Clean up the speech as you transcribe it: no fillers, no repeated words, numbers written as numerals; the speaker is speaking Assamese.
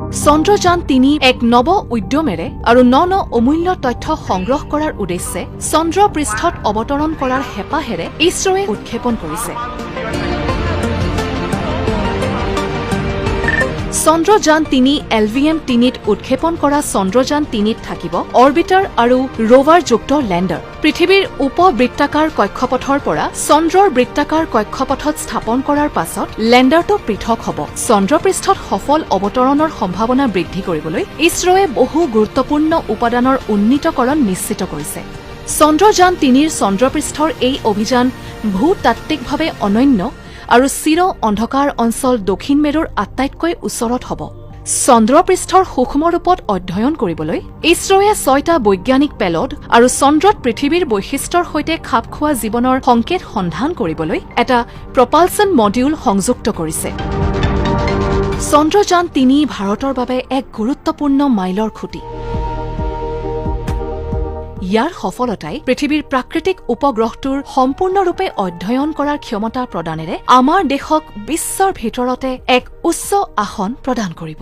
চন্দ্ৰযান ৩ এক নৱ উদ্যমেৰে আৰু ন অমূল্য তথ্য সংগ্ৰহ কৰাৰ উদ্দেশ্যে চন্দ্ৰ পৃষ্ঠত অৱতৰণ কৰাৰ হেঁপাহেৰে ইছৰোৱে উৎক্ষেপণ কৰিছে। চন্দ্ৰযান ৩ LVM-3ত উৎক্ষেপণ কৰা চন্দ্ৰযান ৩ত থাকিব অৰ্বিটাৰ আৰু ৰোভাৰযুক্ত লেণ্ডাৰ। পৃথিৱীৰ উপবৃত্তাকাৰ কক্ষপথৰ পৰা চন্দ্ৰৰ বৃত্তাকাৰ কক্ষপথত স্থাপন কৰাৰ পাছত লেণ্ডাৰটো পৃথক হ'ব। চন্দ্ৰপৃষ্ঠত সফল অৱতৰণৰ সম্ভাৱনা বৃদ্ধি কৰিবলৈ ইছৰোৱে বহু গুৰুত্বপূৰ্ণ উপাদানৰ উন্নীতকৰণ নিশ্চিত কৰিছে। চন্দ্ৰযান ৩ৰ চন্দ্ৰপৃষ্ঠৰ এই অভিযান ভূতাত্ত্বিকভাৱে অনন্য আৰু চিৰ অন্ধকাৰ অঞ্চল দক্ষিণ মেৰুৰ আটাইতকৈ ওচৰত হ'ব। চন্দ্ৰপৃষ্ঠৰ সূক্ষ্ম ৰূপত অধ্যয়ন কৰিবলৈ ইছৰোৱে ৬টা বৈজ্ঞানিক পেলড আৰু চন্দ্ৰত পৃথিৱীৰ বৈশিষ্ট্যৰ সৈতে খাপ খোৱা জীৱনৰ সংকেত সন্ধান কৰিবলৈ এটা প্ৰপালচন মডিউল সংযুক্ত কৰিছে। চন্দ্ৰযান ৩ ভাৰতৰ বাবে এক গুৰুত্বপূৰ্ণ মাইলৰ খুঁটি। ইয়াৰ সফলতাই পৃথিৱীৰ প্ৰাকৃতিক উপগ্ৰহটোৰ সম্পূৰ্ণৰূপে অধ্যয়ন কৰাৰ ক্ষমতা প্ৰদানেৰে আমাৰ দেশক বিশ্বৰ ভিতৰতে এক উচ্চ আসন প্ৰদান কৰিব।